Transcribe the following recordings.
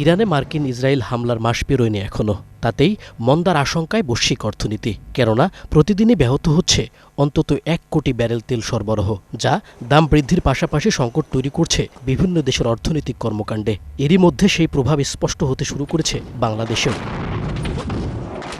ইরানে মার্কিন ইসরায়েল হামলার মাস পেরোয়নি এখনও, তাতেই মন্দার আশঙ্কায় বৈশ্বিক অর্থনীতি। কেননা প্রতিদিনই ব্যাহত হচ্ছে অন্তত ১ কোটি ব্যারেল তেল সরবরাহ, যা দাম বৃদ্ধির পাশাপাশি সংকট তৈরি করছে বিভিন্ন দেশের অর্থনৈতিক কর্মকাণ্ডে। এরই মধ্যে সেই প্রভাব স্পষ্ট হতে শুরু করেছে বাংলাদেশেও।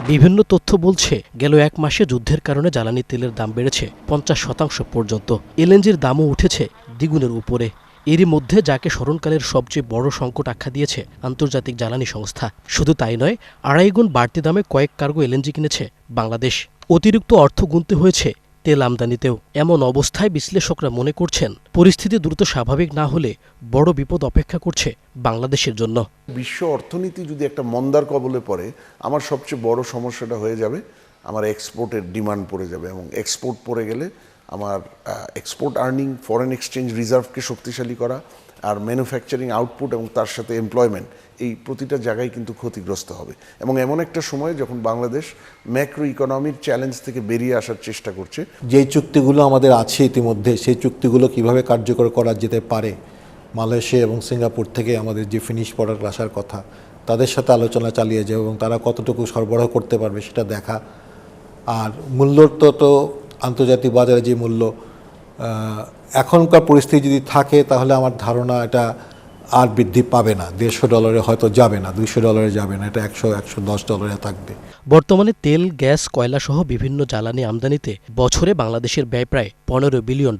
বিভিন্ন তথ্য বলছে, গেল ১ মাসে যুদ্ধের কারণে জ্বালানি তেলের দাম বেড়েছে ৫০% পর্যন্ত। এলএনজির দামও উঠেছে দ্বিগুণের উপরে। এরই মধ্যে যাকে স্মরণকালের সবচেয়ে বড় সংকট আখ্যা দিয়েছে আন্তর্জাতিক জ্বালানি সংস্থা। শুধু তাই নয়, ২.৫ গুণ বাড়তি দামে কয়েক কার্গো এলএনজি কিনেছে বাংলাদেশ। অতিরিক্ত অর্থ গুনতে হয়েছে তেল আমদানিতেও। এমন অবস্থায় বিশ্লেষকরা মনে করছেন, পরিস্থিতি দ্রুত স্বাভাবিক না হলে বড় বিপদ অপেক্ষা করছে বাংলাদেশের জন্য। বিশ্ব অর্থনীতি যদি একটা মন্দার কবলে পড়ে, আমার সবচেয়ে বড় সমস্যাটা হয়ে যাবে আমার এক্সপোর্টের ডিমান্ড পড়ে যাবে, এবং এক্সপোর্ট পড়ে গেলে আমার এক্সপোর্ট আর্নিং, ফরেন এক্সচেঞ্জ রিজার্ভকে শক্তিশালী করা, আর ম্যানুফ্যাকচারিং আউটপুট এবং তার সাথে এমপ্লয়মেন্ট, এই প্রতিটা জায়গায় কিন্তু ক্ষতিগ্রস্ত হবে। এবং এমন একটা সময় যখন বাংলাদেশ ম্যাক্রো ইকোনমির চ্যালেঞ্জ থেকে বেরিয়ে আসার চেষ্টা করছে। যেই চুক্তিগুলো আমাদের আছে ইতিমধ্যে, সেই চুক্তিগুলো কিভাবে কার্যকর করা যেতে পারে, মালয়েশিয়া এবং সিঙ্গাপুর থেকে আমাদের যে ফিনিশ প্রোডাক্ট আসার কথা, তাদের সাথে আলোচনা চালিয়ে যাওয়া এবং তারা কতটুকু সরবরাহ করতে পারবে সেটা দেখা। আর মূল্যর তো আন্তর্জাতিক বাজারে যে মূল্য এখনকার পরিস্থিতি যদি থাকে, তাহলে আমার ধারণা এটা আর বৃদ্ধি পাবে না। $150 হয়তো যাবে না, $200 যাবে না, এটা $100-110 থাকবে। বর্তমানে তেল, গ্যাস, কয়লা সহ বিভিন্ন জ্বালানি আমদানিতে বছরে বাংলাদেশের ব্যয় প্রায় $15 বিলিয়ন।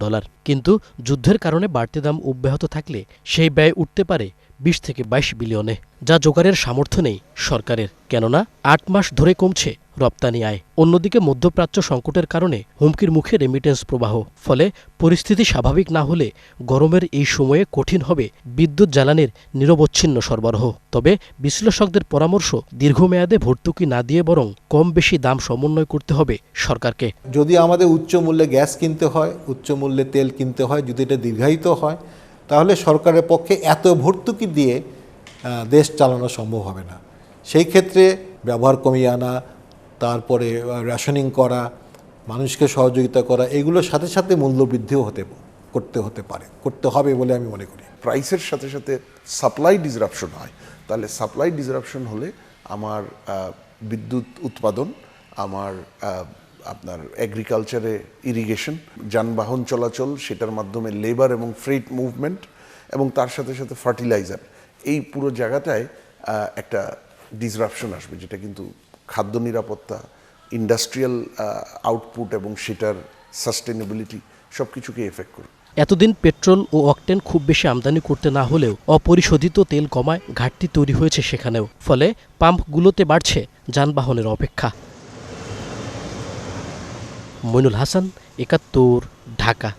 কিন্তু যুদ্ধের কারণে বাড়তি দাম অব্যাহত থাকলে সেই ব্যয় উঠতে পারে ২০ থেকে ২২ বিলিয়নে, যা জোগাড়ের সামর্থ্য নেই সরকারের। কেননা ৮ মাস ধরে কমছে রপ্তানি আয়। অন্যদিকে মধ্যপ্রাচ্য সংকটের কারণে হুমকির মুখে রেমিটেন্স প্রবাহ। ফলে পরিস্থিতি স্বাভাবিক না হলে গরমের এই সময়ে কঠিন হবে বিদ্যুৎ জ্বালানির নিরবচ্ছিন্ন সরবরাহ। তবে বিশ্লেষকদের পরামর্শ, দীর্ঘমেয়াদে ভর্তুকি না দিয়ে বরং কম বেশি দাম সমন্বয় করতে হবে সরকারকে। যদি আমাদের উচ্চ মূল্যে গ্যাস কিনতে হয়, উচ্চ মূল্যে তেল কিনতে হয়, যদি এটা দীর্ঘায়িত হয়, তাহলে সরকারের পক্ষে এত ভর্তুকি দিয়ে দেশ চালানো সম্ভব হবে না। সেই ক্ষেত্রে ব্যবহার কমিয়ে আনা, তারপরে রেশনিং করা, মানুষকে সহযোগিতা করা, এগুলোর সাথে সাথে মূল্যবৃদ্ধিও করতে হবে বলে আমি মনে করি। প্রাইসের সাথে সাথে সাপ্লাই ডিসরাপশন হয়, তাহলে সাপ্লাই ডিসরাপশন হলে আমার বিদ্যুৎ উৎপাদন, আমার আপনার এগ্রিকালচারে ইরিগেশন, যানবাহন চলাচল, সেটার মাধ্যমে লেবার এবং ফ্রেট মুভমেন্ট, এবং তার সাথে সাথে ফার্টিলাইজার, এই পুরো জায়গাটায় একটা ডিসরাপশন আসবে, যেটা কিন্তু খাদ্য নিরাপত্তা, ইন্ডাস্ট্রিয়াল আউটপুট এবং সেটার সাস্টেনেবিলিটি সব কিছুকে এফেক্ট করবে। এতদিন পেট্রোল ও অকটেন খুব বেশি আমদানি করতে না হলেও অপরিশোধিত তেল কমায় ঘাটতি তৈরি হয়েছে সেখানেও। ফলে পাম্পগুলোতে বাড়ছে যানবাহনের অপেক্ষা। মইনুল হাসান, ৭১, ঢাকা।